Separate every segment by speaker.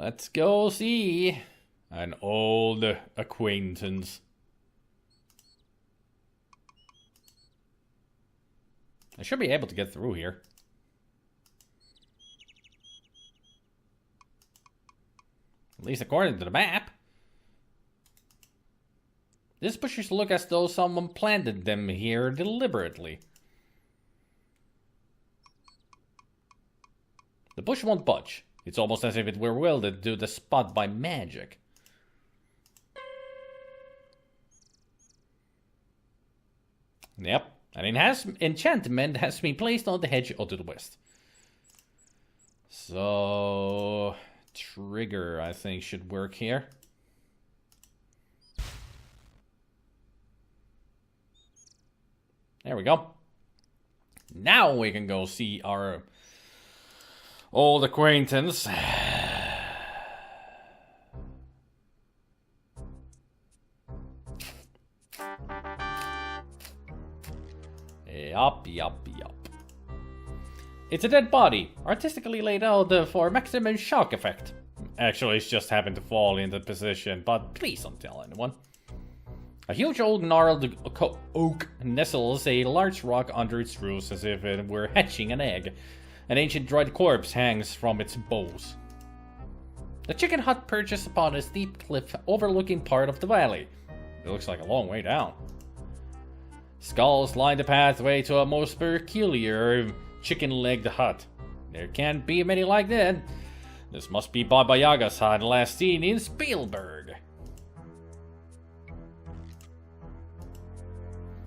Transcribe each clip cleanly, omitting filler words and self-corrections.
Speaker 1: Let's go see an old acquaintance. I should be able to get through here. At least according to the map. These bushes look as though someone planted them here deliberately. The bush won't budge. It's almost as if it were welded to the spot by magic. Yep, an enchantment has been placed on the hedge to the west. So, trigger, I think, should work here. There we go. Now we can go see our old acquaintance. Yup. It's a dead body, artistically laid out for maximum shock effect. Actually, it's just happened to fall into position, but please don't tell anyone. A huge old gnarled oak nestles a large rock under its roots as if it were hatching an egg. An ancient dried corpse hangs from its boughs. The chicken hut perches upon a steep cliff overlooking part of the valley. It looks like a long way down. Skulls line the pathway to a most peculiar chicken-legged hut. There can't be many like that. This must be Baba Yaga's hut last seen in Spielberg.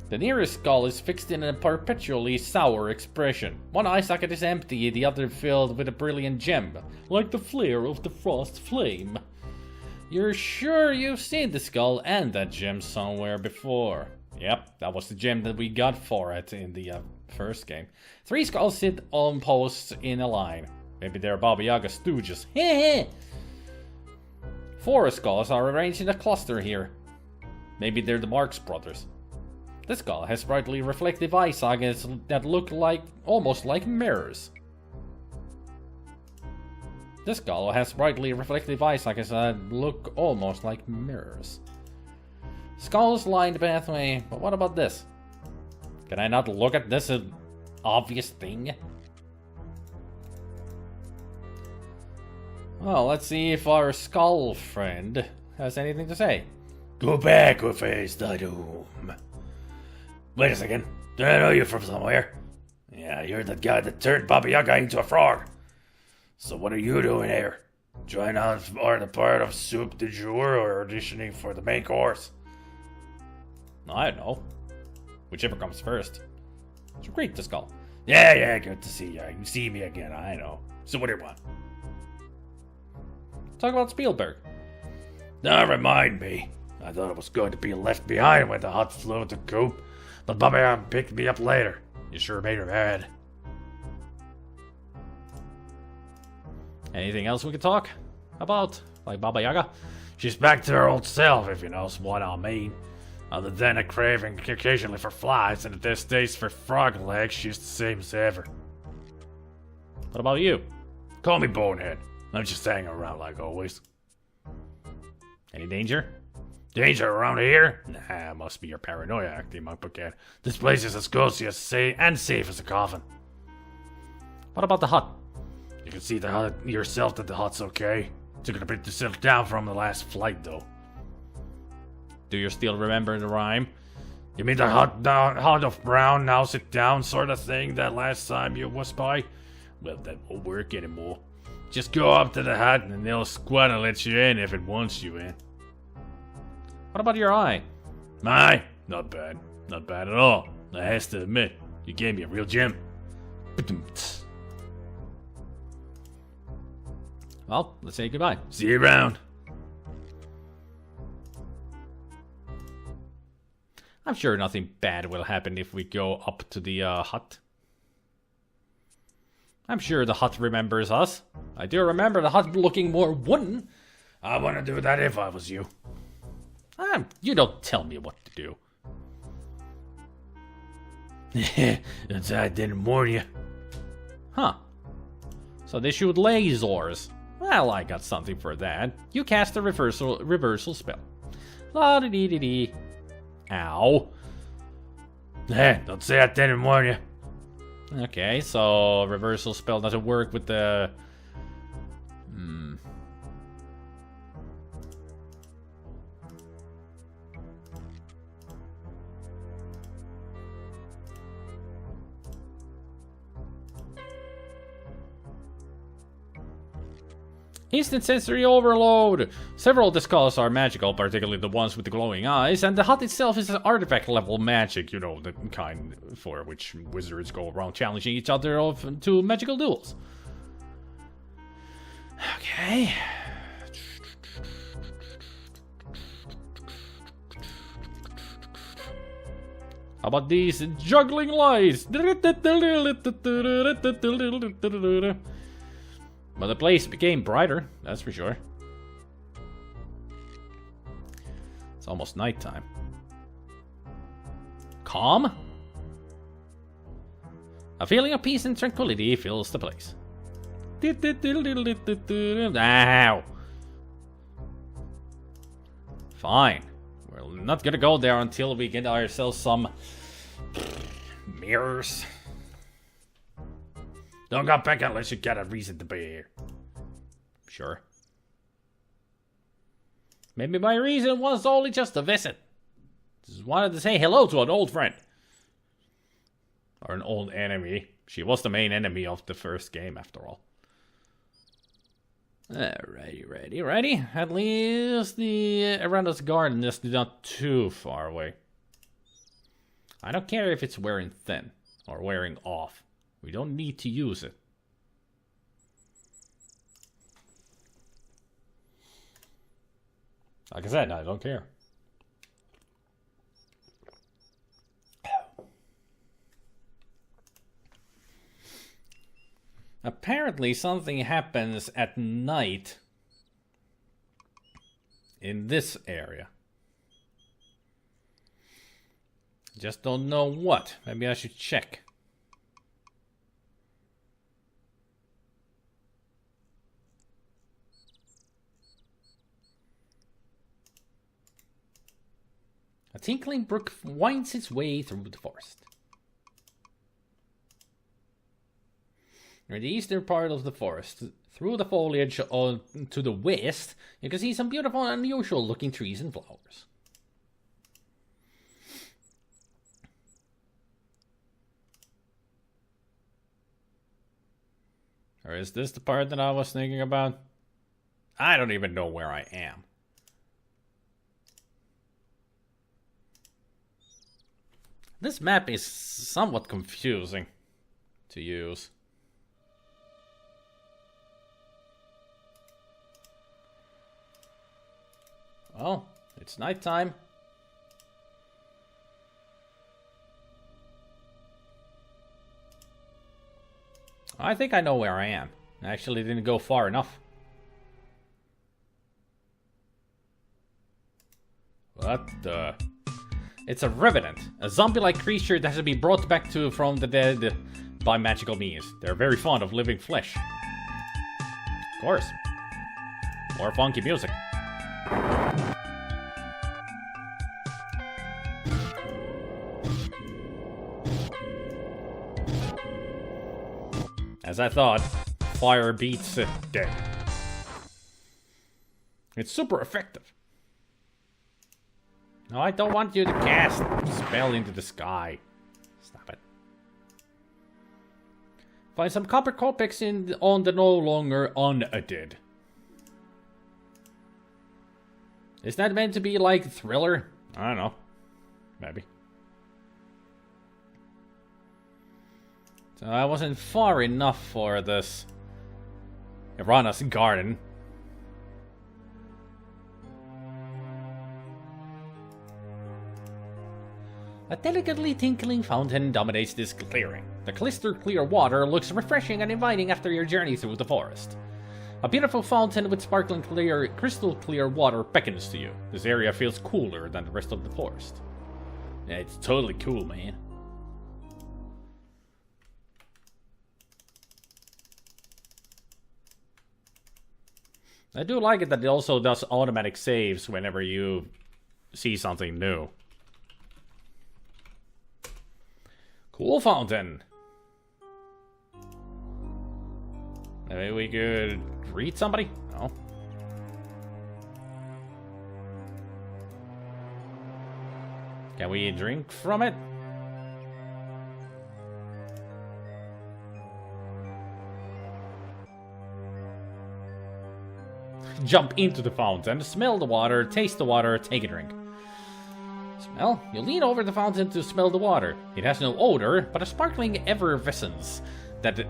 Speaker 1: The nearest skull is fixed in a perpetually sour expression. One eye socket is empty, the other filled with a brilliant gem, like the flare of the frost flame. You're sure you've seen the skull and that gem somewhere before. Yep, that was the gem that we got for it in the first game. 3 skulls sit on posts in a line. Maybe they're Baba Yaga stooges. Heh. 4 skulls are arranged in a cluster here. Maybe they're the Marx brothers. This skull has brightly reflective eye sockets that look almost like mirrors. This skull has brightly reflective eye sockets that look almost like mirrors. Skulls line the pathway, but what about this? Can I not look at this obvious thing? Well, let's see if our skull friend has anything to say.
Speaker 2: Go back or face the doom. Wait a second. Do I know you from somewhere? Yeah, you're the guy that turned Baba Yaga into a frog. So what are you doing here? Join on for the part of soup du jour or auditioning for the main course?
Speaker 1: I don't know. Whichever comes first. So greet the skull.
Speaker 2: Yeah, good to see you. You see me again, I know. So what do you want?
Speaker 1: Talk about Spielberg.
Speaker 2: Don't remind me. I thought it was going to be left behind when the hut flew to coop, but Baba Yaga picked me up later. You sure made her mad.
Speaker 1: Anything else we could talk about? Like Baba Yaga?
Speaker 2: She's back to her old self, if you know what I mean. Other than a craving occasionally for flies and a distaste for frog legs, she's the same as ever.
Speaker 1: What about you?
Speaker 2: Call me Bonehead. I'm just hanging around like always.
Speaker 1: Any danger?
Speaker 2: Danger around here? Nah, must be your paranoia acting, my bucket. This place is as cozy as safe as a coffin.
Speaker 1: What about the hut?
Speaker 2: You can see the hut yourself that the hut's okay. Took it a bit to settle down from the last flight, though.
Speaker 1: Do you still remember the rhyme?
Speaker 2: You mean the hut of brown, now sit down sort of thing that last time you was by? Well, that won't work anymore. Just go up to the hut and they'll squat and let you in if it wants you in.
Speaker 1: What about your eye?
Speaker 2: My? Not bad. Not bad at all. I have to admit, you gave me a real gem.
Speaker 1: Well, let's say goodbye.
Speaker 2: See you around.
Speaker 1: I'm sure nothing bad will happen if we go up to the hut. I'm sure the hut remembers us. I do remember the hut looking more wooden.
Speaker 2: I want to do that if I was you.
Speaker 1: You don't tell me what to do.
Speaker 2: I didn't warn you.
Speaker 1: Huh. So they shoot lasers. Well, I got something for that. You cast a reversal spell. La-da-dee-dee-dee. Ow.
Speaker 2: Hey, don't say I didn't warn you.
Speaker 1: Okay, so reversal spell doesn't work with the... Instant sensory overload! Several discals are magical, particularly the ones with the glowing eyes, and the hut itself is an artifact level magic, you know, the kind for which wizards go around challenging each other to magical duels. Okay. How about these juggling lights? But the place became brighter, that's for sure. It's almost nighttime. Calm? A feeling of peace and tranquility fills the place. Ow! Fine. We're not gonna go there until we get ourselves some mirrors.
Speaker 2: Don't go back unless you got a reason to be here.
Speaker 1: Sure. Maybe my reason was only just a visit. Just wanted to say hello to an old friend. Or an old enemy. She was the main enemy of the first game, after all. Alrighty, ready? At least the around this garden is not too far away. I don't care if it's wearing thin or wearing off. We don't need to use it. Like I said, I don't care. Apparently something happens at night in this area. Just don't know what. Maybe I should check. A tinkling brook winds its way through the forest. Near the eastern part of the forest, through the foliage to the west, you can see some beautiful and unusual looking trees and flowers. Or is this the part that I was thinking about? I don't even know where I am. This map is somewhat confusing to use. Well, it's nighttime. I think I know where I am. I actually didn't go far enough. What the... It's a revenant, a zombie-like creature that has been brought back from the dead by magical means. They're very fond of living flesh. Of course. More funky music. As I thought, fire beats dead. It's super effective. No, I don't want you to cast spell into the sky. Stop it. Find some copper copics on the no longer undead. Is that meant to be like Thriller? I don't know. Maybe. So I wasn't far enough for this Irana's garden. A delicately tinkling fountain dominates this clearing. The crystal clear water looks refreshing and inviting after your journey through the forest. A beautiful fountain with sparkling crystal clear water beckons to you. This area feels cooler than the rest of the forest. Yeah, it's totally cool, man. I do like it that it also does automatic saves whenever you see something new. Cool fountain. Maybe we could read somebody? No. Can we drink from it? Jump into the fountain, smell the water, taste the water, take a drink. Smell? You lean over the fountain to smell the water. It has no odor, but a sparkling effervescence that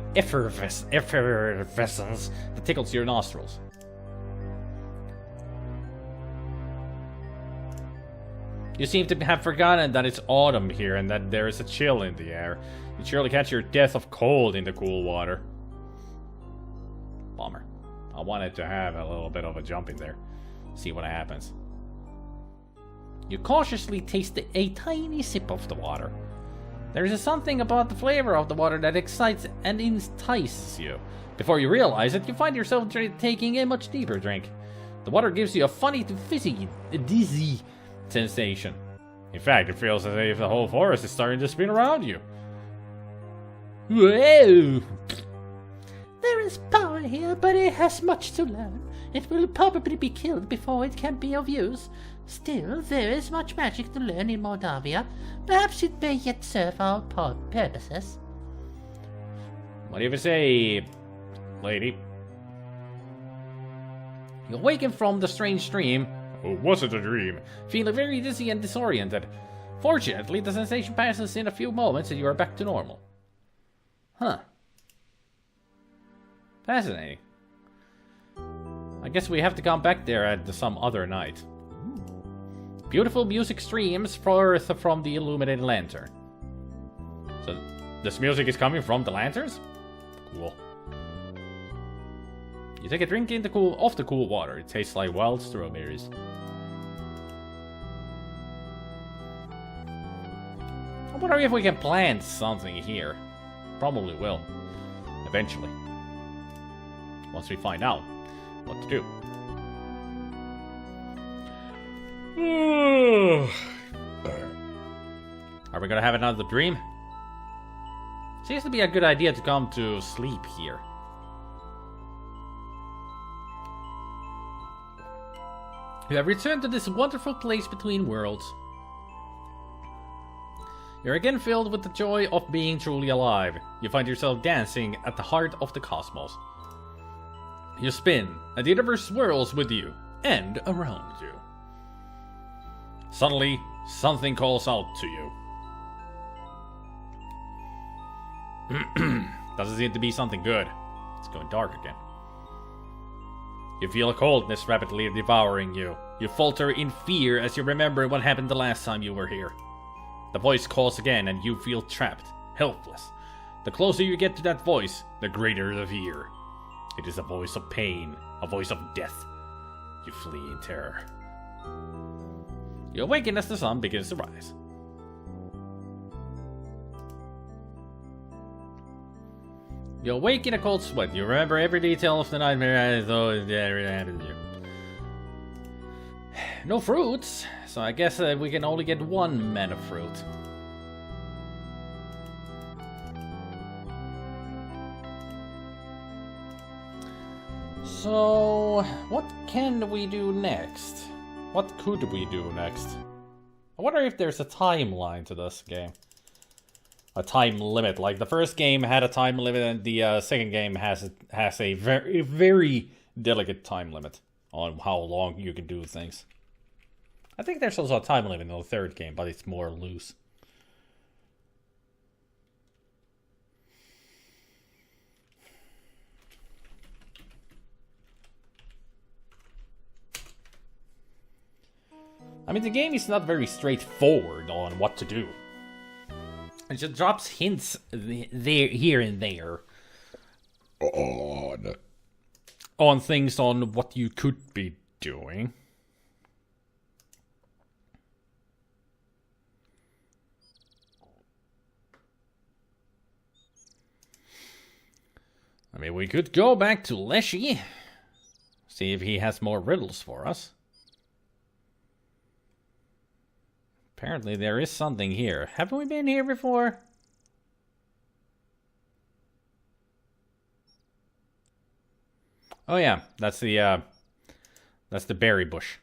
Speaker 1: tickles your nostrils. You seem to have forgotten that it's autumn here and that there is a chill in the air. You'd surely catch your death of cold in the cool water. Bummer. I wanted to have a little bit of a jump in there. See what happens. You cautiously taste a tiny sip of the water. There is something about the flavor of the water that excites and entices you. Before you realize it, you find yourself taking a much deeper drink. The water gives you a funny to fizzy, dizzy sensation. In fact, it feels as if the whole forest is starting to spin around you. Whoa!
Speaker 3: There is power here, but it has much to learn. It will probably be killed before it can be of use. Still, there is much magic to learn in Moldavia. Perhaps it may yet serve our purposes.
Speaker 1: What do you say, lady? You awaken from the strange dream. Oh, was it a dream? Feeling very dizzy and disoriented. Fortunately, the sensation passes in a few moments and you are back to normal. Huh. Fascinating. I guess we have to come back there at some other night. Beautiful music streams forth from the illuminated lantern. So, this music is coming from the lanterns? Cool. You take a drink in the off the cool water. It tastes like wild strawberries. I wonder if we can plant something here. Probably will. Eventually. Once we find out what to do. Are we gonna have another dream? Seems to be a good idea to come to sleep here. You have returned to this wonderful place between worlds. You're again filled with the joy of being truly alive. You find yourself dancing at the heart of the cosmos. You spin, and the universe swirls with you, and around you. Suddenly, something calls out to you. Doesn't seem to be something good. It's going dark again. You feel a coldness rapidly devouring you. You falter in fear as you remember what happened the last time you were here. The voice calls again and you feel trapped, helpless. The closer you get to that voice, the greater the fear. It is a voice of pain, a voice of death. You flee in terror. You awaken as the sun begins to rise. You awake in a cold sweat. You remember every detail of the nightmare as though it happened to you. No fruits, so I guess we can only get one mana fruit. So, what can we do next? What could we do next? I wonder if there's a timeline to this game. A time limit. Like the first game had a time limit and the second game has a very, very delicate time limit on how long you can do things. I think there's also a time limit in the third game, but it's more loose. I mean, the game is not very straightforward on what to do. It just drops hints there, here and there on things on what you could be doing. I mean, we could go back to Leshy. See if he has more riddles for us. Apparently there is something here. Haven't we been here before? Oh yeah, that's the berry bush.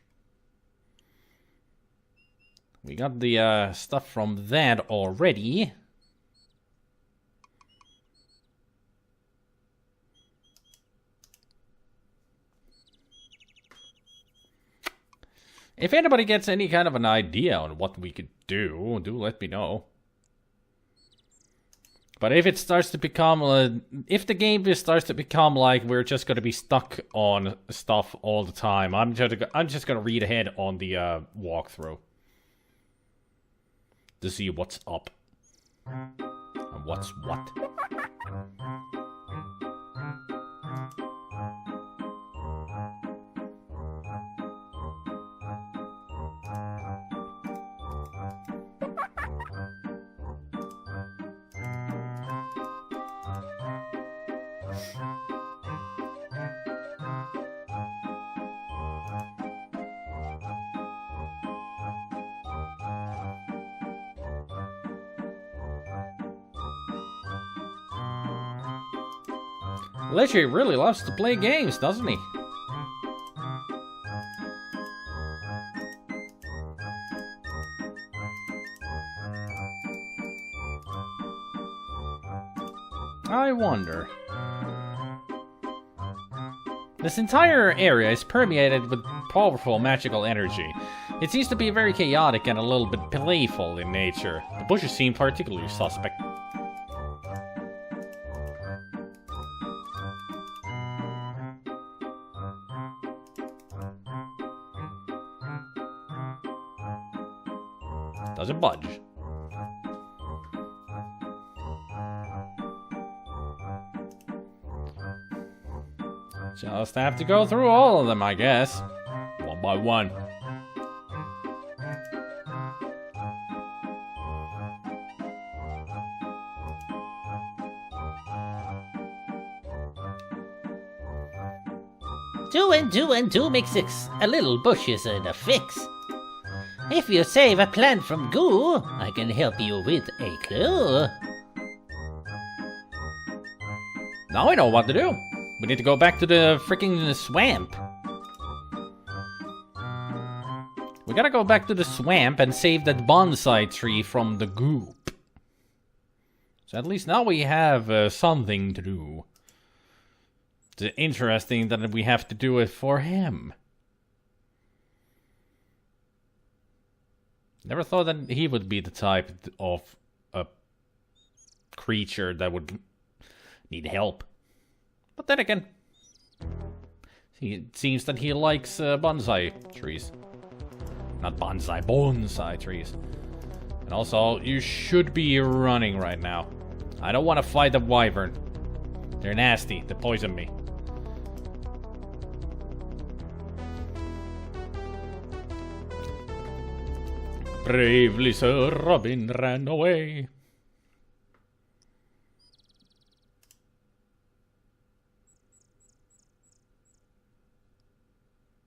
Speaker 1: We got the stuff from that already. If anybody gets any kind of an idea on what we could do let me know. But if it starts to become, if the game just starts to become like we're just gonna be stuck on stuff all the time, I'm just gonna read ahead on the walkthrough to see what's up and what's what. Leche really loves to play games, doesn't he? I wonder. This entire area is permeated with powerful magical energy. It seems to be very chaotic and a little bit playful in nature. The bushes seem particularly suspect. Doesn't budge. Just have to go through all of them, I guess. One by one.
Speaker 3: Two and two make six. A little bush is in a fix. If you save a plant from goo, I can help you with a clue.
Speaker 1: Now I know what to do. We need to go back to the freaking swamp. We gotta go back to the swamp and save that bonsai tree from the goop. So at least now we have something to do. It's interesting that we have to do it for him. Never thought that he would be the type of a creature that would need help. But then again, it seems that he likes bonsai trees. Not bonsai trees. And also, you should be running right now. I don't want to fight the wyvern. They're nasty. They poison me. Bravely Sir Robin ran away.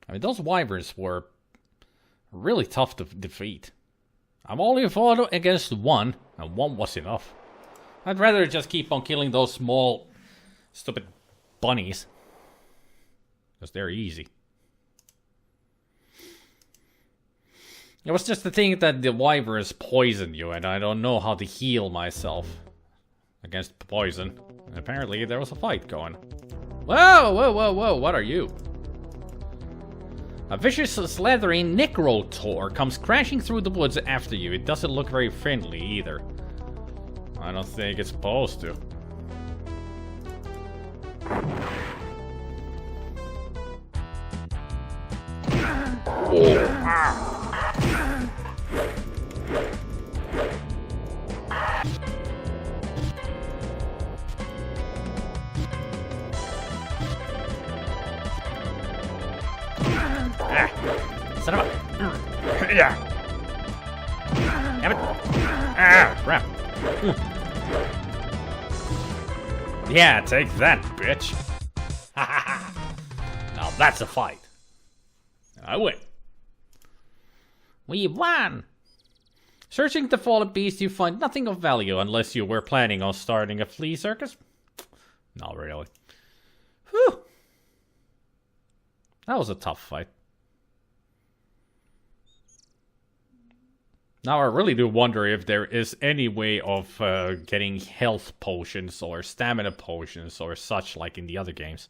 Speaker 1: I mean, those wyverns were really tough to defeat. I've only fought against one, and one was enough. I'd rather just keep on killing those small, stupid bunnies. Because they're easy. It was just the thing that the wyverns poison you, and I don't know how to heal myself against poison. And apparently there was a fight going. Whoa, what are you? A vicious, slithering Necrotor comes crashing through the woods after you. It doesn't look very friendly either. I don't think it's supposed to. Son of a... Yeah. Damn it. Ah, crap. Yeah, take that, bitch. Now that's a fight. I win. We won! Searching the fallen beast, you find nothing of value unless you were planning on starting a flea circus. Not really. Whew. That was a tough fight. Now I really do wonder if there is any way of getting health potions or stamina potions or such like in the other games.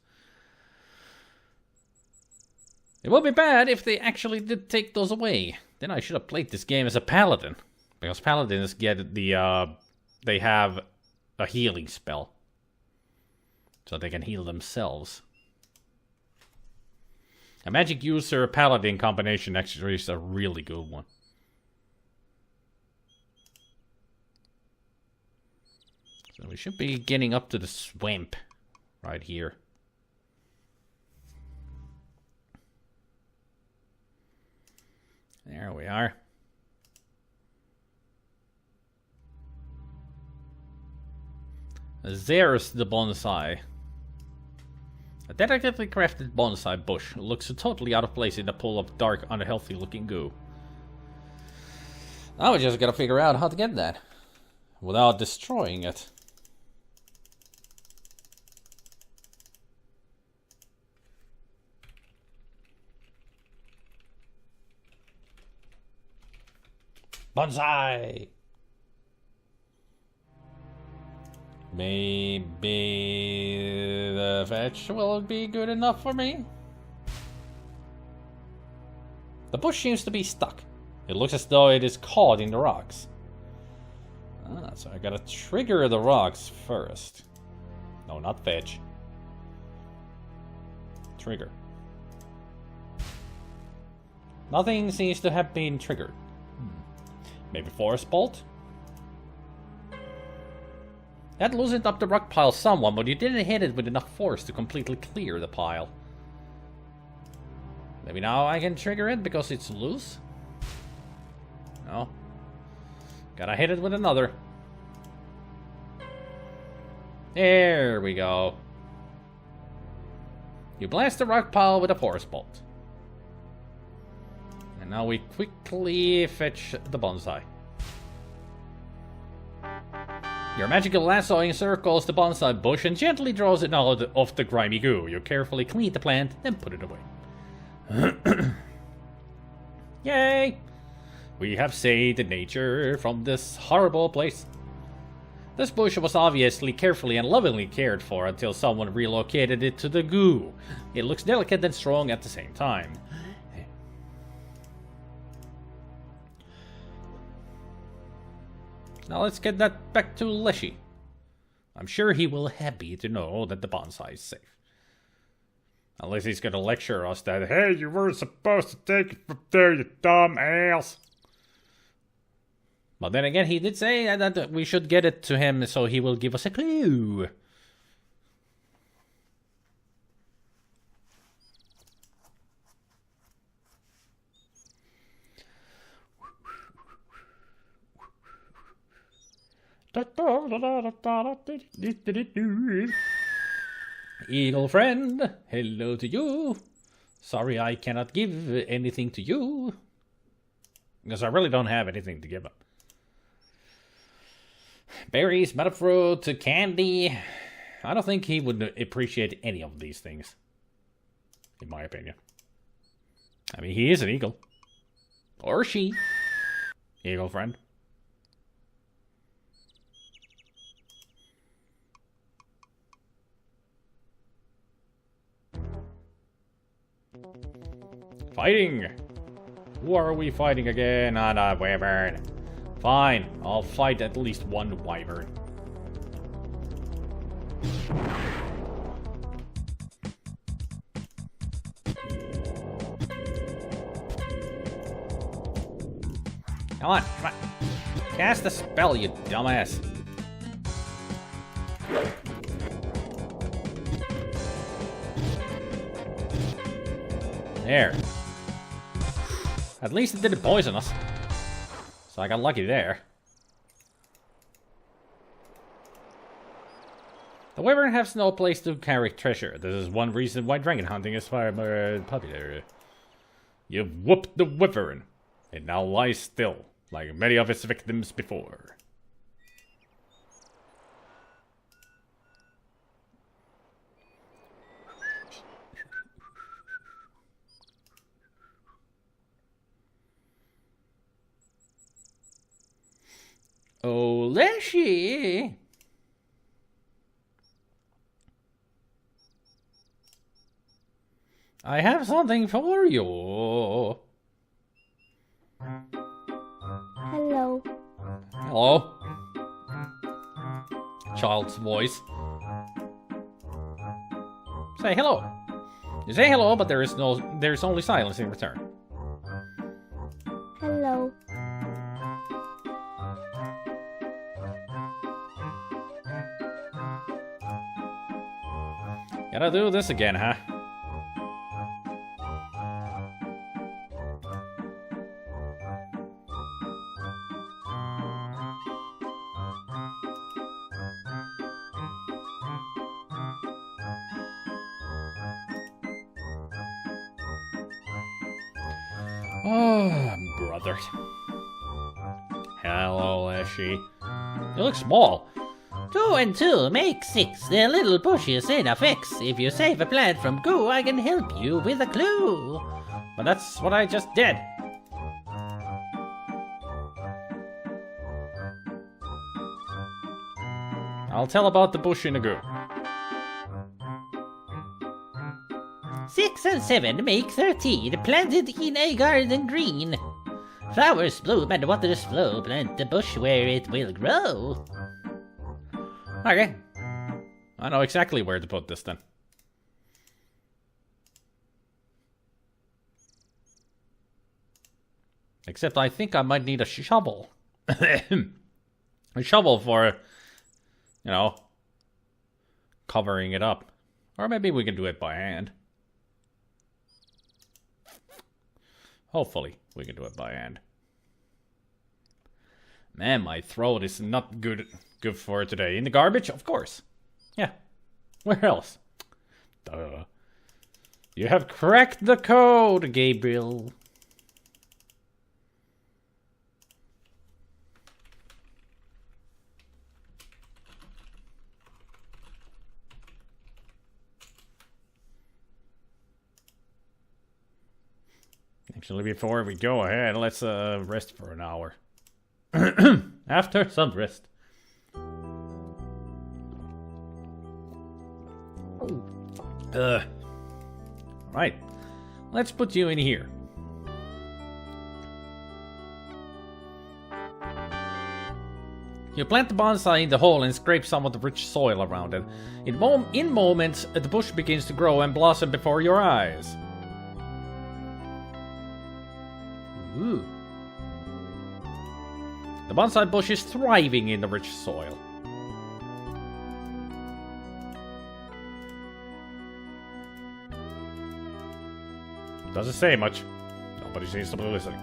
Speaker 1: It would be bad if they actually did take those away. Then I should have played this game as a paladin. Because paladins get the, they have a healing spell. So they can heal themselves. A magic user paladin combination actually is a really good one. So we should be getting up to the swamp right here. There we are. There's the bonsai. A delicately crafted bonsai bush looks totally out of place in a pool of dark, unhealthy looking goo. Now we just gotta figure out how to get that without destroying it. Bonsai! Maybe the fetch will be good enough for me? The bush seems to be stuck. It looks as though it is caught in the rocks. Ah, so I gotta trigger the rocks first. No, not fetch. Trigger. Nothing seems to have been triggered. Maybe forest bolt? That loosened up the rock pile somewhat, but you didn't hit it with enough force to completely clear the pile. Maybe now I can trigger it because it's loose? No. Gotta hit it with another. There we go. You blast the rock pile with a forest bolt. And now we quickly fetch the bonsai. Your magical lasso encircles the bonsai bush and gently draws it out of the grimy goo. You carefully clean the plant, then put it away. Yay! We have saved nature from this horrible place. This bush was obviously carefully and lovingly cared for until someone relocated it to the goo. It looks delicate and strong at the same time. Now let's get that back to Leshy. I'm sure he will be happy to know that the bonsai is safe. Unless he's gonna lecture us that, hey, you weren't supposed to take it from there, you dumb ass. But then again, he did say that we should get it to him so he will give us a clue. Eagle friend, hello to you. Sorry I cannot give anything to you. Because I really don't have anything to give him. Berries, metafruit, candy. I don't think he would appreciate any of these things. In my opinion. I mean, he is an eagle. Or she. Eagle friend. Fighting! Who are we fighting again? On a wyvern. Fine, I'll fight at least one wyvern. Come on, come on. Cast a spell, you dumbass. There. At least it didn't poison us. So I got lucky there. The wyvern has no place to carry treasure. This is one reason why dragon hunting is far more popular. You've whooped the wyvern. It now lies still, like many of its victims before. Oh, Leshy! I have something for you.
Speaker 4: Hello.
Speaker 1: Hello? Child's voice. Say hello. You say hello, but there's only silence in return.
Speaker 4: Hello.
Speaker 1: Gotta do this again, huh? Oh, brother. Hello, Leshy. You look small.
Speaker 3: 2 and 2 make 6. They're little bushes in a fix. If you save a plant from goo, I can help you with a clue.
Speaker 1: But that's what I just did. I'll tell about the bush in the goo.
Speaker 3: 6 and 7 make 13, planted in a garden green. Flowers bloom and waters flow, plant the bush where it will grow.
Speaker 1: Okay. I know exactly where to put this then. Except I think I might need a shovel. A shovel for, you know, covering it up. Or maybe we can do it by hand. Hopefully, we can do it by hand. Man, my throat is not good for today. In the garbage? Of course. Yeah. Where else? Duh. You have cracked the code, Gabriel. Actually, before we go ahead, let's rest for an hour. After some rest. Right. Let's put you in here. You plant the bonsai in the hole and scrape some of the rich soil around it. In moments, the bush begins to grow and blossom before your eyes. Ooh. The bonsai bush is thriving in the rich soil. Doesn't say much. Nobody seems to be listening.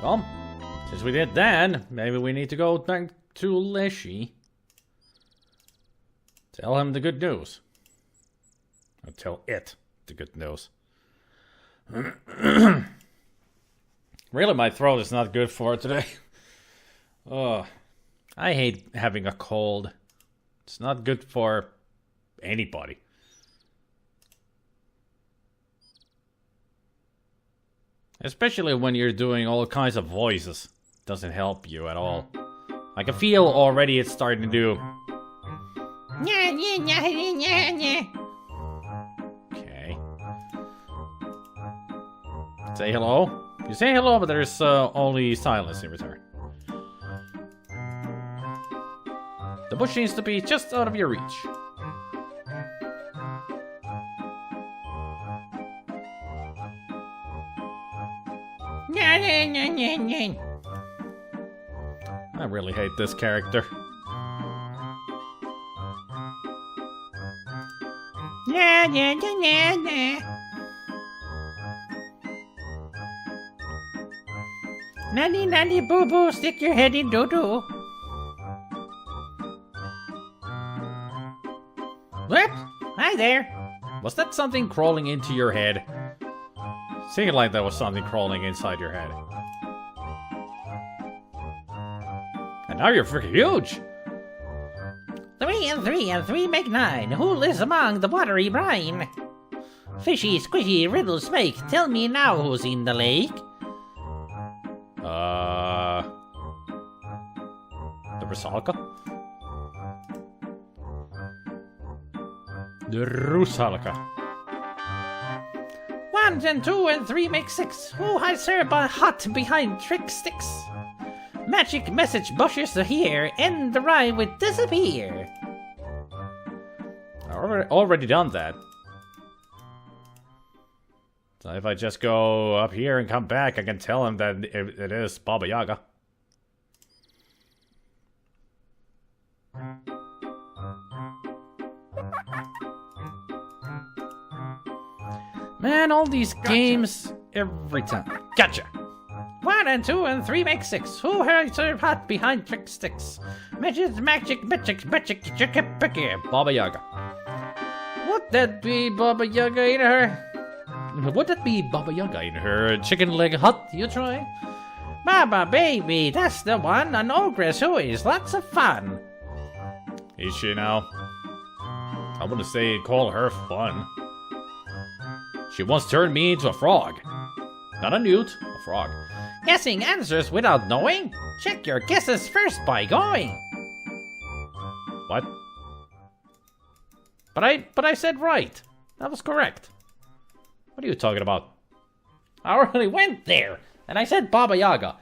Speaker 1: Well, since we did that, maybe we need to go back to Leshy. Tell him the good news. Or tell it the good news. Really, my throat is not good for today. Oh, I hate having a cold. It's not good for anybody. Especially when you're doing all kinds of voices. Doesn't help you at all. I can feel already it's starting to do. Okay. Say hello. You say hello, but there's only silence in return. The bush seems to be just out of your reach. I really hate this character.
Speaker 3: Nanny, nanny, boo boo, stick your head in doo doo.
Speaker 1: What? Hi there. Was that something crawling into your head? Seemed like that was something crawling inside your head. And now you're freaking huge.
Speaker 3: 3 and 3 and 3 make 9. Who lives among the watery brine? Fishy, squishy, riddles make. Tell me now who's in the lake.
Speaker 1: The Rusalka? The Rusalka.
Speaker 3: 1 and 2 and 3 make 6. Who hides her hot behind trick sticks? Magic message bushes are here. End the rhyme with disappear.
Speaker 1: I already done that. So if I just go up here and come back, I can tell him that it is Baba Yaga. Man, all these games every time. Gotcha.
Speaker 3: 1 and 2 and 3 make 6. Who hides her hot behind trick sticks? Magic,
Speaker 1: Baba Yaga.
Speaker 3: Would that be Baba Yaga in her?
Speaker 1: Would that be Baba Yaga in her chicken leg hut, you try?
Speaker 3: Baba baby, that's the one. An ogress who is lots of fun.
Speaker 1: Is she now? I want to say call her fun. She once turned me into a frog. Not a newt, a frog.
Speaker 3: Guessing answers without knowing? Check your guesses first by going.
Speaker 1: What? But I said right. That was correct. What are you talking about?
Speaker 3: I already went there, and I said Baba Yaga.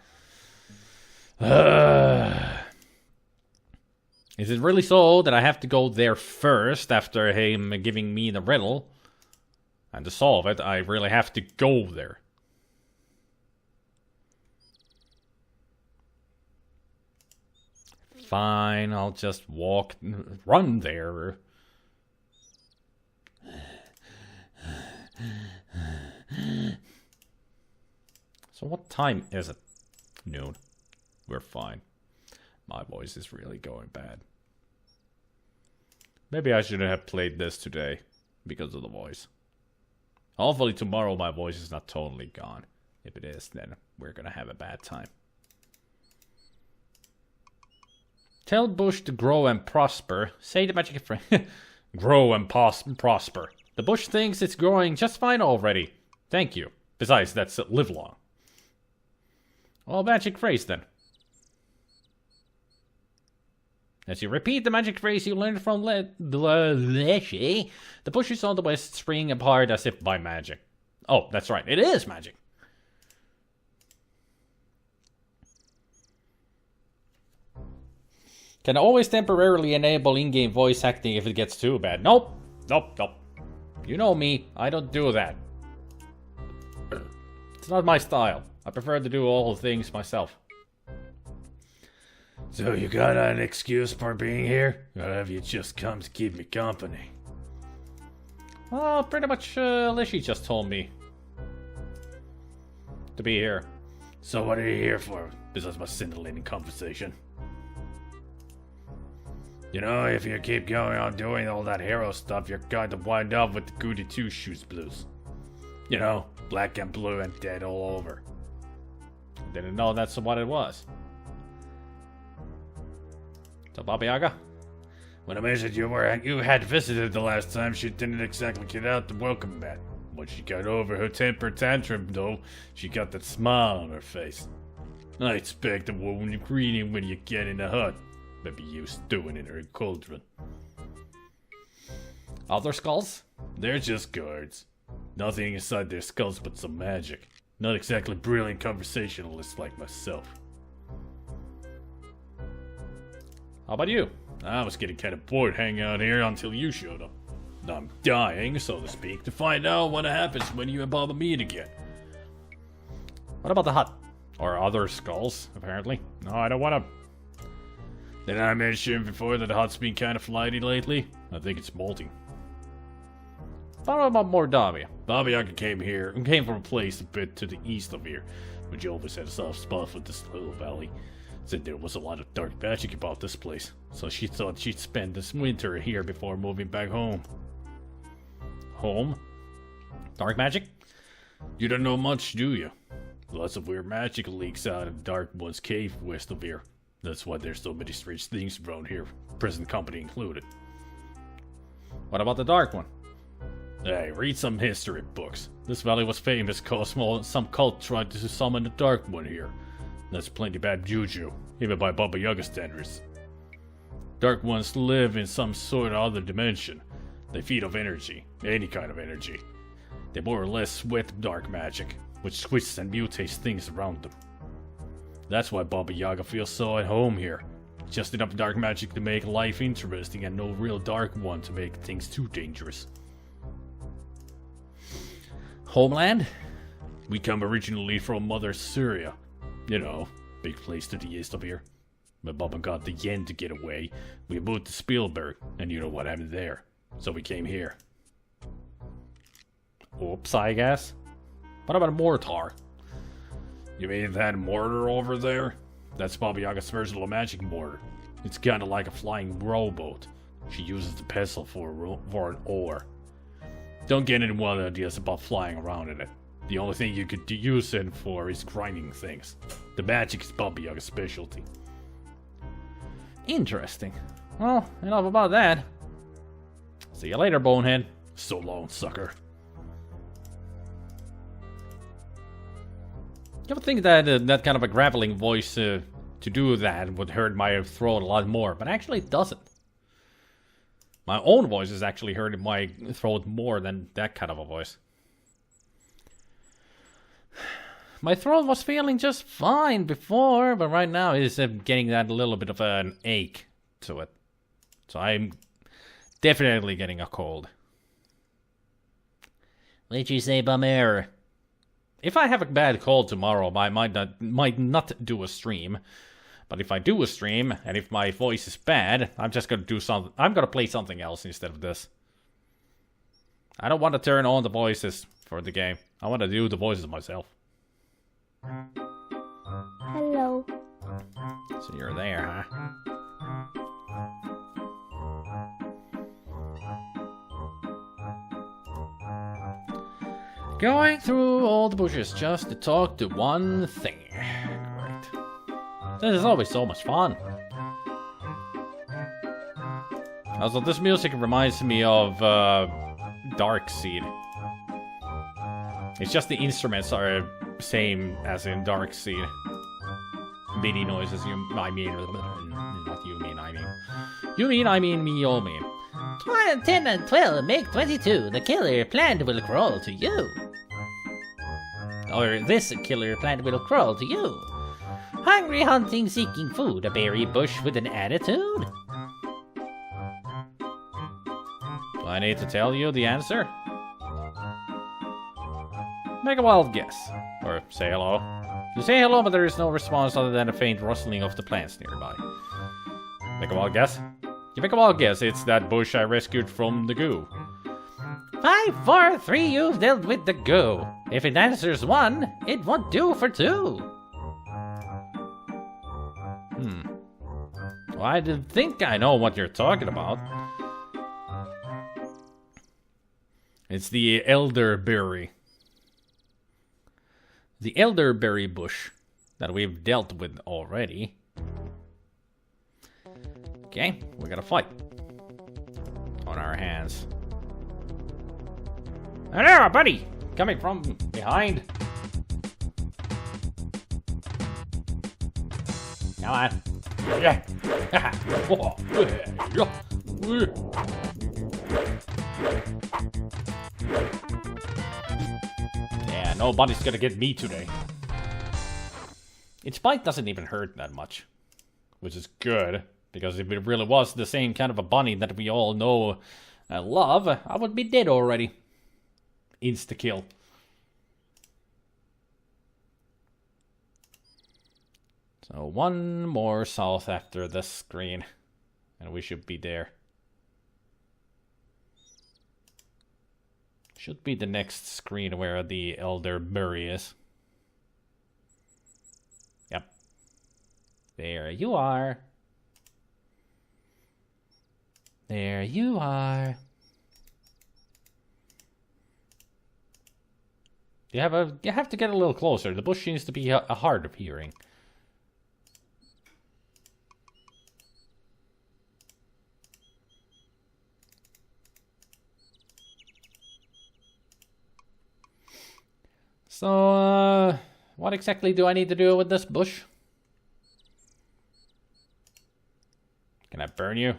Speaker 1: Is it really so that I have to go there first after him giving me the riddle? And to solve it, I really have to go there. Fine, I'll just run there. So what time is it? Noon. We're fine. My voice is really going bad. Maybe I shouldn't have played this today because of the voice. Hopefully tomorrow my voice is not totally gone. If it is, then we're gonna have a bad time. Tell bush to grow and prosper. Say the magic phrase. Grow and prosper. The bush thinks it's growing just fine already. Thank you. Besides, that's live long. Well, magic phrase then. As you repeat the magic phrase you learned from Leshy, the bushes on the west spring apart as if by magic. Oh, that's right. It is magic. Can always temporarily enable in-game voice acting if it gets too bad. Nope. Nope. Nope. You know me. I don't do that. It's not my style. I prefer to do all the things myself.
Speaker 2: So you got an excuse for being here? Or have you just come to keep me company?
Speaker 1: Well, pretty much Lishy just told me to be here.
Speaker 2: So what are you here for, besides my scintillating conversation? You know, if you keep going on doing all that hero stuff, you're going to wind up with the Goody Two-Shoes blues. You know, black and blue and dead all over.
Speaker 1: Didn't know that's what it was. So, Baba Yaga?
Speaker 2: When I mentioned you had visited the last time, she didn't exactly get out the welcome mat. When she got over her temper tantrum, though, she got that smile on her face. I expect a warm greeting when you get in the hut. Maybe you stewing in her cauldron.
Speaker 1: Other skulls?
Speaker 2: They're just guards. Nothing inside their skulls but some magic. Not exactly brilliant conversationalists like myself.
Speaker 1: How about you?
Speaker 2: I was getting kind of bored hanging out here until you showed up. I'm dying, so to speak, to find out what happens when you and Baba meet again.
Speaker 1: What about the hut? Or other skulls, apparently. No, I don't want to.
Speaker 2: Didn't I mention before that the hut's been kind of flighty lately? I think it's molting.
Speaker 1: What about Mordavia?
Speaker 2: Baba Yaga came from a place a bit to the east of here. but she always had a soft spot for this little valley. Said there was a lot of dark magic about this place, so she thought she'd spend this winter here before moving back home.
Speaker 1: Home? Dark magic?
Speaker 2: You don't know much, do you? Lots of weird magic leaks out of Dark One's cave west of here. That's why there's so many strange things around here, present company included.
Speaker 1: What about the Dark One?
Speaker 2: Hey, read some history books. This valley was famous cause some cult tried to summon the Dark One here. That's plenty bad juju, even by Baba Yaga standards. Dark Ones live in some sort of other dimension. They feed off energy, any kind of energy. They more or less sweat dark magic, which twists and mutates things around them. That's why Baba Yaga feels so at home here. Just enough dark magic to make life interesting and no real Dark One to make things too dangerous.
Speaker 1: Homeland?
Speaker 2: We come originally from Mother Syria. You know, big place to the east of here. But Baba got the yen to get away. We moved to Spielberg, and you know what happened there. So we came here.
Speaker 1: Oops, I guess. What about Mortar?
Speaker 2: You mean that mortar over there? That's Baba Yaga's version of a magic mortar. It's kinda like a flying rowboat. She uses the pestle for an oar. Don't get any wild ideas about flying around in it. The only thing you could use it for is grinding things. The magic is Baba Yaga's specialty.
Speaker 1: Interesting. Well, enough about that. See you later, bonehead.
Speaker 2: So long, sucker.
Speaker 1: You ever think that that kind of a graveling voice to do that would hurt my throat a lot more, but actually it doesn't. My own voice is actually hurting my throat more than that kind of a voice. My throat was feeling just fine before, but right now it's getting that little bit of an ache to it. So I'm definitely getting a cold. What did you say, Bummer? If I have a bad cold tomorrow, I might not do a stream. But if I do a stream, and if my voice is bad, I'm just gonna do something. I'm gonna play something else instead of this. I don't want to turn on the voices for the game. I want to do the voices myself.
Speaker 4: Hello.
Speaker 1: So you're there, huh? Going through all the bushes just to talk to one thing. Great. This is always so much fun. Also, this music reminds me of Dark Seed. It's just the instruments are same as in Dark Seed. MIDI noises, I mean, not you mean, I mean. You mean, I mean, me, all mean.
Speaker 3: 10 and 12 make 22. The killer plant will crawl to you. Or this killer plant will crawl to you. Hungry, hunting, seeking food. A berry bush with an attitude.
Speaker 1: Do I need to tell you the answer? Make a wild guess. Or say hello. You say hello, but there is no response other than a faint rustling of the plants nearby. Make a wild guess. You make a wild guess, it's that bush I rescued from the goo.
Speaker 3: 5, 4, 3, you've dealt with the goo. If it answers 1, it won't do for 2.
Speaker 1: Well, I think I know what you're talking about. It's the elderberry. The elderberry bush that we've dealt with already. Okay, we got a fight on our hands. Hello, buddy! Coming from behind. Come on. Yeah. Yeah, nobody's gonna get me today. Its bite doesn't even hurt that much, which is good. Because if it really was the same kind of a bunny that we all know and love, I would be dead already. Insta-kill. So one more south after this screen. And we should be there. Should be the next screen where the elderberry is. There you are. There you are. You have to get a little closer. The bush seems to be hard of hearing. So, what exactly do I need to do with this bush? Can I burn you?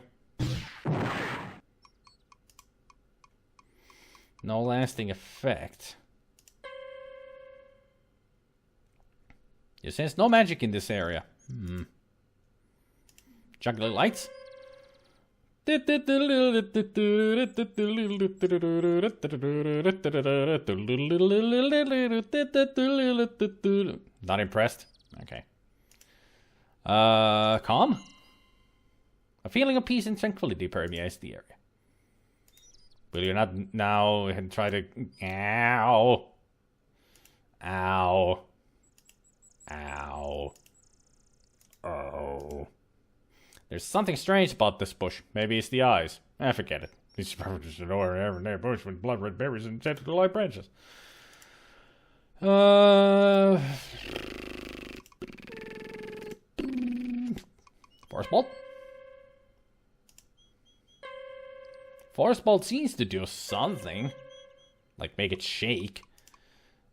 Speaker 1: No lasting effect. You sense no magic in this area. Juggling lights? Not impressed? Okay. Calm? A feeling of peace and tranquility permeates the area. Will you not now and try to... Ow. Ow. Ow. Oh. There's something strange about this bush. Maybe it's the eyes. Forget it. It's probably just an ordinary bush with blood red berries and tentacle like branches. Force bolt. Force bolt seems to do something. Like make it shake.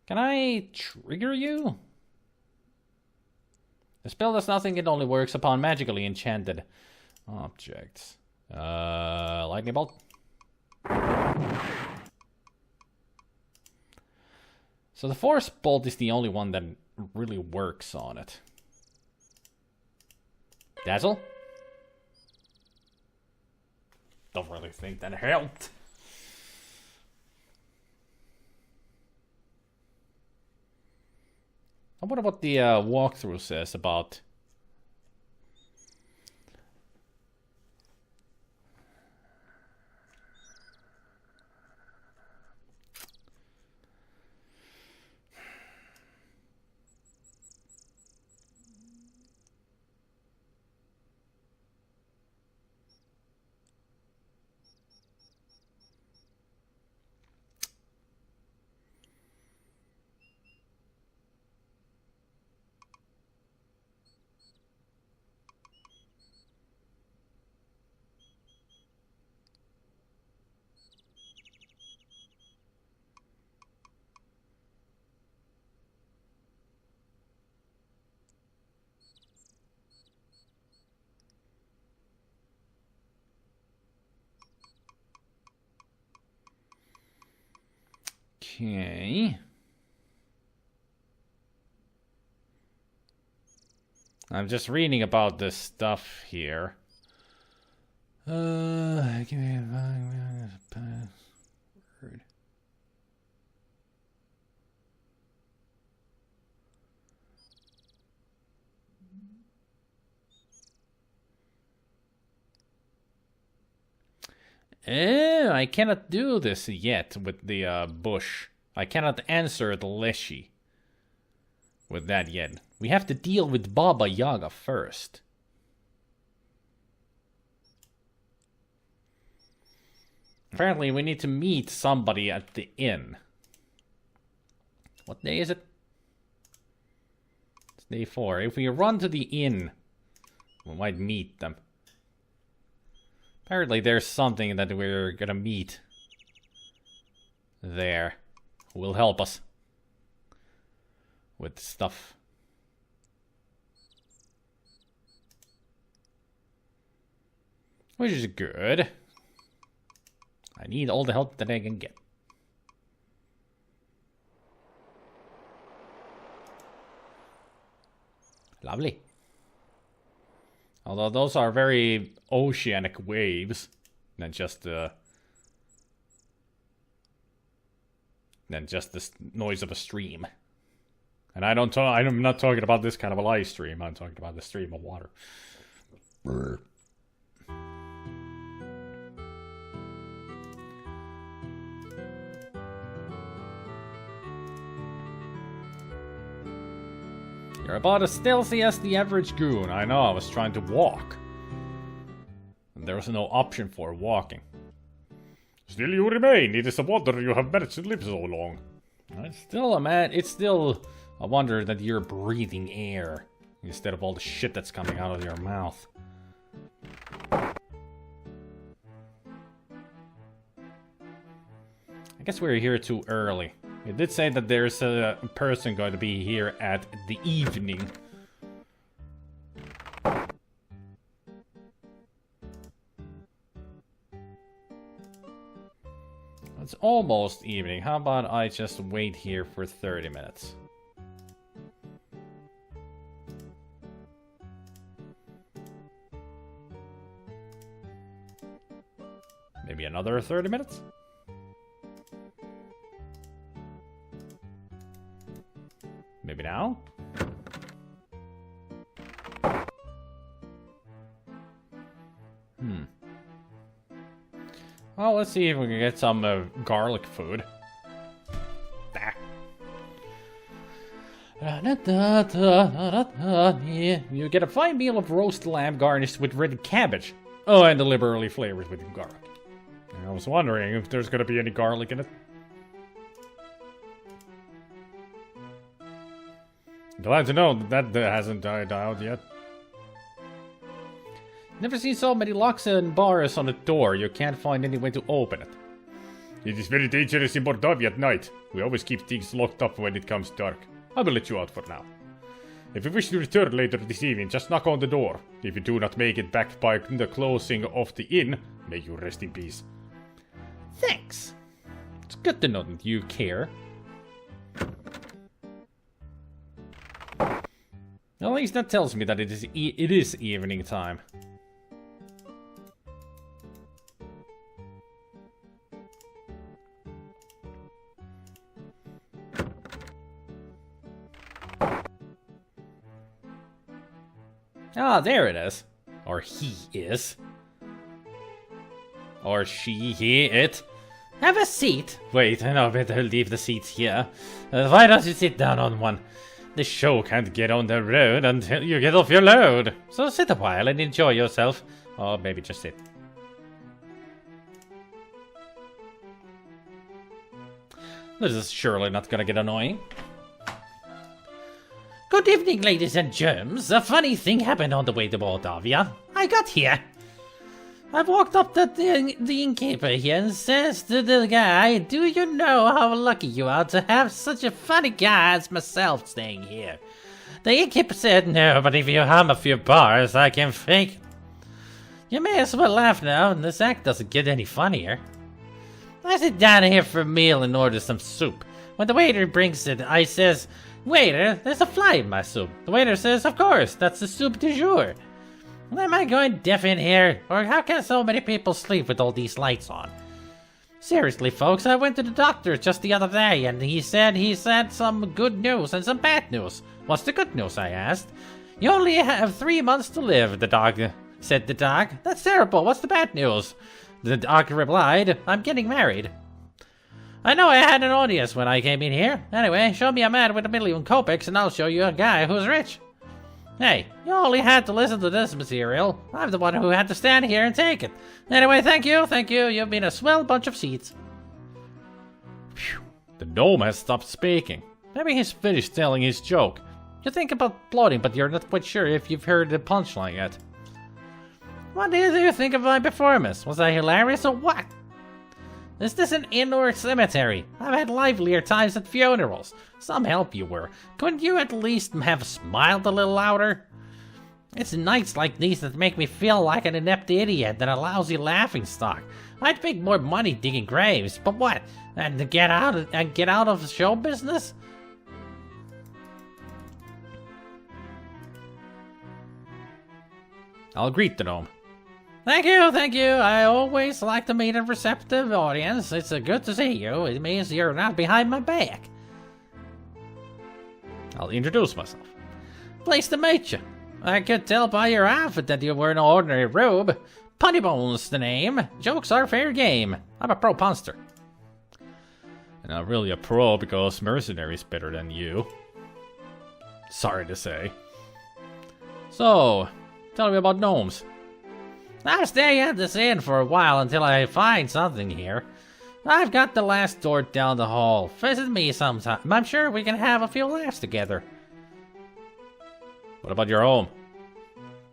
Speaker 1: Can I trigger you? The spell does nothing, it only works upon magically enchanted objects. Lightning bolt. So the force bolt is the only one that really works on it. Dazzle? Don't really think that helped. I wonder what the walkthrough says about... Okay. I'm just reading about this stuff here. Give me a password. I cannot do this yet with the bush. I cannot answer the Leshy with that yet. We have to deal with Baba Yaga first. Apparently we need to meet somebody at the inn. What day is it? It's day 4. If we run to the inn, we might meet them. Apparently there's something that we're gonna meet there who will help us with stuff. Which is good. I need all the help that I can get. Lovely. Although those are very oceanic waves, than just the noise of a stream. And I'm not talking about this kind of a live stream. I'm talking about the stream of water. Brr. You're about as stealthy as the average goon. I know, I was trying to walk. And there was no option for walking. Still you remain. It is a wonder you have managed to live so long. It's still a wonder that you're breathing air instead of all the shit that's coming out of your mouth. I guess we're here too early. It did say that there's a person going to be here at the evening. It's almost evening. How about I just wait here for 30 minutes? Maybe another 30 minutes? Maybe now? Well, let's see if we can get some garlic food. You get a fine meal of roast lamb garnished with red cabbage. Oh, and liberally flavored with garlic. I was wondering if there's gonna be any garlic in it. Glad to know that hasn't died out yet. Never seen so many locks and bars on the door. You can't find any way to open it. It is very dangerous in Mordovia at night. We always keep things locked up when it comes dark. I will let you out for now. If you wish to return later this evening, just knock on the door. If you do not make it back by the closing of the inn, may you rest in peace. Thanks. It's good to know that you care. At least that tells me that it is evening time. Ah, there it is. Or he is. Or she, he, it. Have a seat. Wait, I know, better leave the seats here. Why don't you sit down on one? The show can't get on the road until you get off your load. So sit a while and enjoy yourself. Or maybe just sit. This is surely not gonna get annoying. Good evening, ladies and germs. A funny thing happened on the way to Moldavia. I got here. I walked up to the innkeeper here and says to the guy, "Do you know how lucky you are to have such a funny guy as myself staying here?" The innkeeper said, "No, but if you hum a few bars, I can fake it." You may as well laugh now, this act doesn't get any funnier. I sit down here for a meal and order some soup. When the waiter brings it, I says, "Waiter, there's a fly in my soup." The waiter says, "Of course, that's the soup du jour." Am I going deaf in here? Or how can so many people sleep with all these lights on? Seriously, folks, I went to the doctor just the other day, and he said some good news and some bad news. What's the good news, I asked. "You only have 3 months to live," said the doc. "That's terrible. What's the bad news?" The doc replied, "I'm getting married." I know I had an audience when I came in here. Anyway, show me a man with 1,000,000 kopecks and I'll show you a guy who's rich. Hey, you only had to listen to this material. I'm the one who had to stand here and take it. Anyway, thank you. You've been a swell bunch of seats. Phew. The gnome has stopped speaking. Maybe he's finished telling his joke. You think about plotting, but you're not quite sure if you've heard the punchline yet. What do you think of my performance? Was I hilarious or what? Is this an inn or a cemetery? I've had livelier times at funerals. Some help you were. Couldn't you at least have smiled a little louder? It's nights like these that make me feel like an inept idiot and a lousy laughingstock. I'd make more money digging graves, but what? And get out of show business? I'll greet the gnome. Thank you. I always like to meet a receptive audience. It's good to see you. It means you're not behind my back. I'll introduce myself. Pleased to meet you. I could tell by your outfit that you were an ordinary robe. Punnybones the name. Jokes are fair game. I'm a pro punster. And I'm really a pro because mercenary's better than you. sorry to say. So, tell me about gnomes.
Speaker 3: I'll stay at this inn for a while until I find something here. I've got the last door down the hall. Visit me sometime. I'm sure we can have a few laughs together.
Speaker 1: What about your home?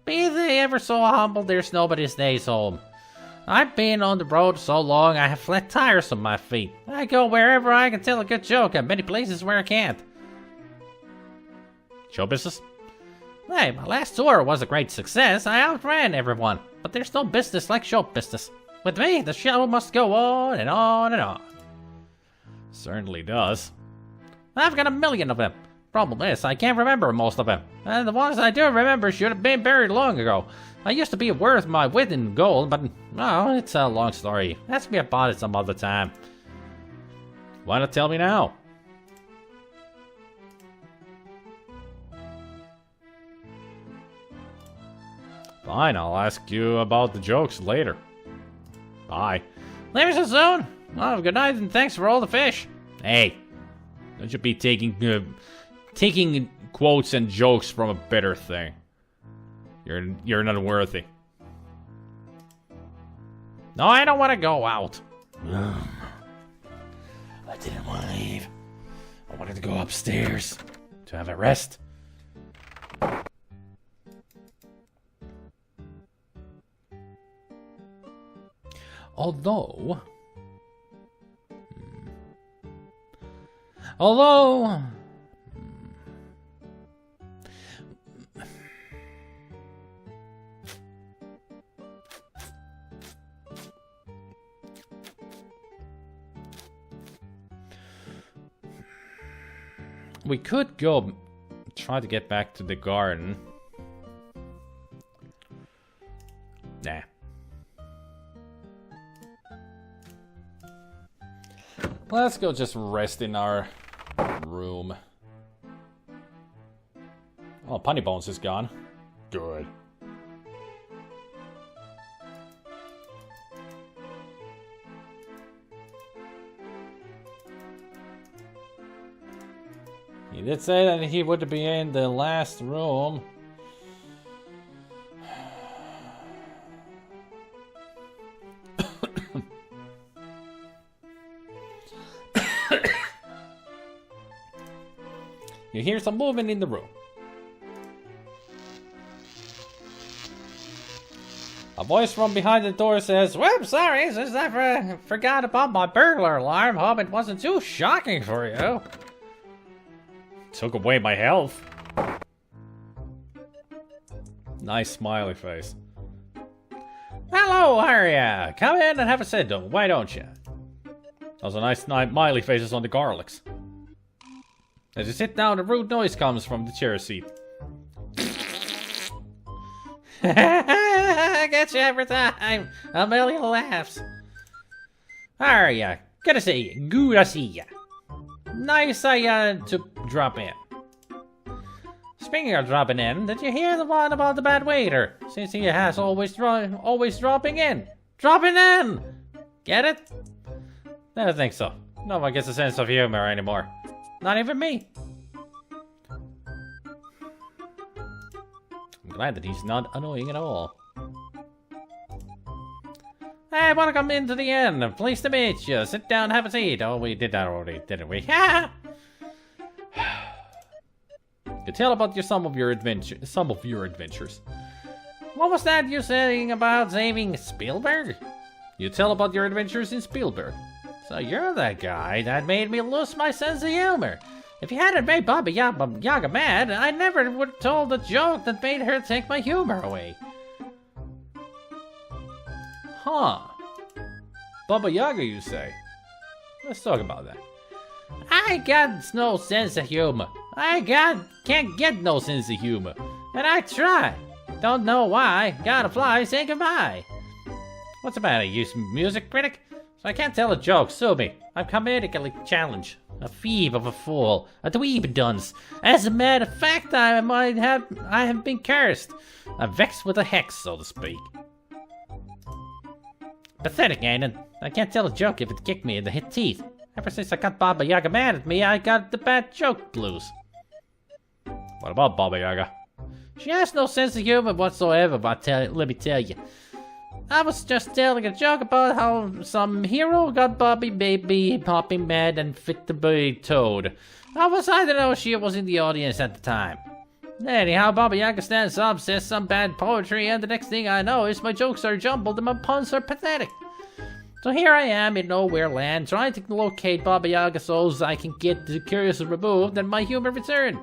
Speaker 3: Be they ever so humble, there's nobody stays home. I've been on the road so long I have flat tires on my feet. I go wherever I can tell a good joke and many places where I can't.
Speaker 1: Show business?
Speaker 3: Hey, my last tour was a great success. I outran everyone. But there's no business like show business. With me, the show must go on and on and on.
Speaker 1: Certainly does.
Speaker 3: I've got a million of them. Problem is, I can't remember most of them. And the ones I do remember should have been buried long ago. I used to be worth my wit in gold, but no, it's a long story. Ask me about it some other time.
Speaker 1: Why not tell me now? Fine, I'll ask you about the jokes later. Bye.
Speaker 3: Later so soon. Oh, good night and thanks for all the fish.
Speaker 1: Hey, don't you be taking quotes and jokes from a better thing. You're not worthy.
Speaker 3: No, I don't want to go out.
Speaker 2: I didn't want to leave. I wanted to go upstairs to have a rest.
Speaker 1: Although we could go try to get back to the garden. Nah. Let's go just rest in our room. Oh, Punny Bones is gone. Good. He did say that he would be in the last room. You hear some movement in the room. A voice from behind the door says,
Speaker 3: "Well, sorry, since I forgot about my burglar alarm. Hope it wasn't too shocking for you."
Speaker 1: Took away my health. Nice smiley face.
Speaker 3: "Hello, how are ya? Come in and have a sit, why don't you?"
Speaker 1: Those are nice smiley faces on the garlics. As you sit down, a rude noise comes from the chair seat.
Speaker 3: I get you every time. A million laughs. How are ya? Good to see you. Good to see ya. Nice to drop in. Speaking of dropping in, did you hear the one about the bad waiter? Since he has always dropping in. Dropping in! Get it? I don't think so. No one gets a sense of humor anymore. Not even me.
Speaker 1: I'm glad that he's not annoying at all.
Speaker 3: Hey, welcome into the inn. Pleased to meet you. Sit down, have a seat. Oh, we did that already, didn't we?
Speaker 1: You tell about some of your adventures.
Speaker 3: What was that you saying about saving Spielberg?
Speaker 1: You tell about your adventures in Spielberg.
Speaker 3: So you're that guy that made me lose my sense of humor. If you hadn't made Baba Yaga mad, I never would have told the joke that made her take my humor away.
Speaker 1: Huh. Baba Yaga, you say? Let's talk about that.
Speaker 3: I got no sense of humor. Can't get no sense of humor. And I try. Don't know why. Gotta fly, say goodbye. What's the matter, you music critic? So I can't tell a joke, sue me. I'm comedically challenged. A phoebe of a fool. A dweeb dunce. As a matter of fact, I have been cursed. I'm vexed with a hex, so to speak. Pathetic, ain't it? I can't tell a joke if it kicked me in the teeth. Ever since I got Baba Yaga mad at me, I got the bad joke blues.
Speaker 1: What What about Baba Yaga?
Speaker 3: She has no sense of humor whatsoever, but let me tell you. I was just telling a joke about how some hero got Bobby Baby popping mad and fit to be toad. I don't know, she was in the audience at the time. Anyhow, Baba Yaga stands up, says some bad poetry, and the next thing I know is my jokes are jumbled and my puns are pathetic. So here I am in nowhere land, trying to locate Baba Yaga so I can get the curious removed and my humor returned.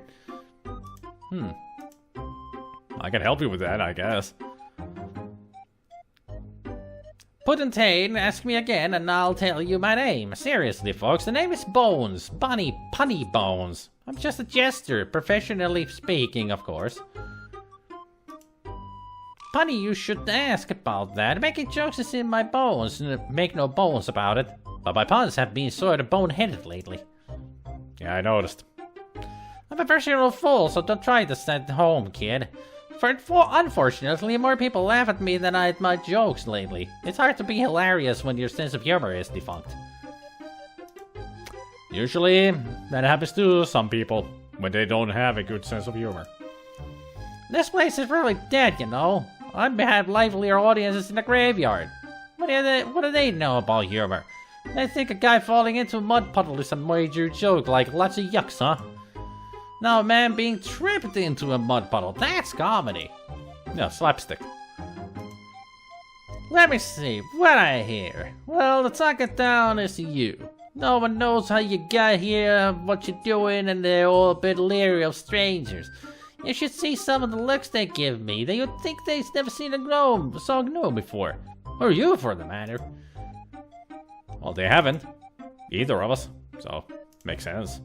Speaker 1: I can help you with that, I guess.
Speaker 3: Puddintain, ask me again and I'll tell you my name. Seriously, folks, the name is Bones. Punny Bones. I'm just a jester, professionally speaking, of course. Punny, you should ask about that. Making jokes is in my bones, make no bones about it. But my puns have been sort of boneheaded lately.
Speaker 1: Yeah, I noticed.
Speaker 3: I'm a professional fool, so don't try this at home, kid. Unfortunately, more people laugh at me than at my jokes lately. It's hard to be hilarious when your sense of humor is defunct.
Speaker 1: Usually, that happens to some people when they don't have a good sense of humor.
Speaker 3: This place is really dead, you know. I have livelier audiences in the graveyard. What do they know about humor? They think a guy falling into a mud puddle is a major joke, like lots of yucks, huh? Now a man being tripped into a mud puddle, that's comedy.
Speaker 1: No, slapstick.
Speaker 3: Let me see, what I hear? Well, the talking down is you. No one knows how you got here, what you're doing, and they're all a bit leery of strangers. You should see some of the looks they give me. They would think they've never seen a song gnome before. Or you, for the matter.
Speaker 1: Well, they haven't. Either of us. So, makes sense.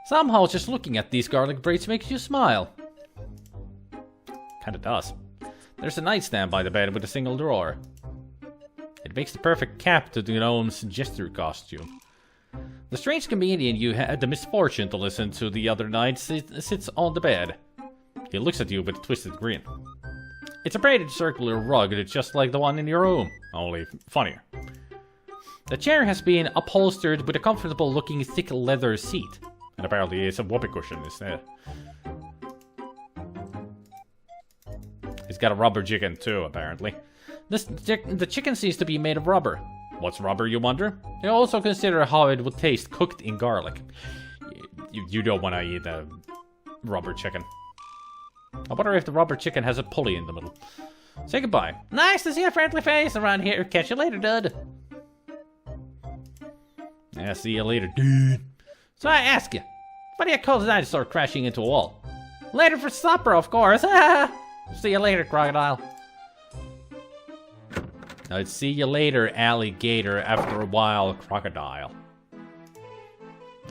Speaker 3: Somehow, just looking at these garlic braids makes you smile.
Speaker 1: Kinda does. There's a nightstand by the bed with a single drawer. It makes the perfect cap to the gnome's jester costume. The strange comedian you had the misfortune to listen to the other night sits on the bed. He looks at you with a twisted grin. It's a braided circular rug, just like the one in your room, only funnier. The chair has been upholstered with a comfortable looking thick leather seat. And apparently it's a whoopee cushion instead. He's got a rubber chicken too, apparently. The chicken seems to be made of rubber. What's rubber, you wonder? You also consider how it would taste cooked in garlic. You don't want to eat a rubber chicken. I wonder if the rubber chicken has a pulley in the middle. Say goodbye.
Speaker 3: Nice to see a friendly face around here. Catch you later, dud.
Speaker 1: Yeah, see you later, dude.
Speaker 3: So I ask you, what do you call the dinosaur crashing into a wall? Later for supper, of course. See you later, crocodile.
Speaker 1: I'd see you later, alligator, after a while, crocodile.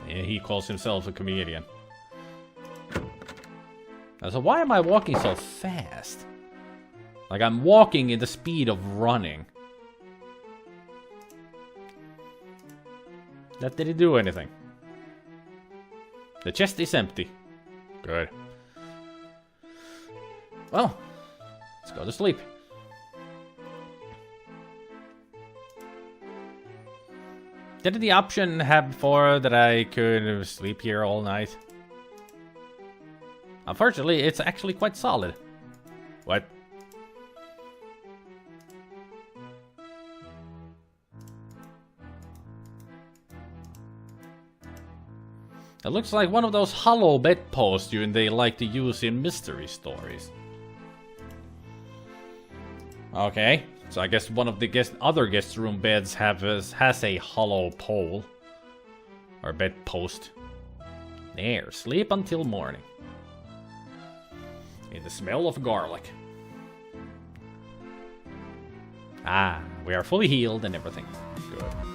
Speaker 1: Yeah, he calls himself a comedian. So why am I walking so fast? Like I'm walking in the speed of running. That didn't do anything. The chest is empty. Good. Well, let's go to sleep. Didn't the option have before that I could sleep here all night? Unfortunately, it's actually quite solid. What? It looks like one of those hollow bedposts they like to use in mystery stories. Okay, so I guess one of the other guest room beds has a hollow pole. Or bedpost. There, sleep until morning. In the smell of garlic. Ah, we are fully healed and everything. Good.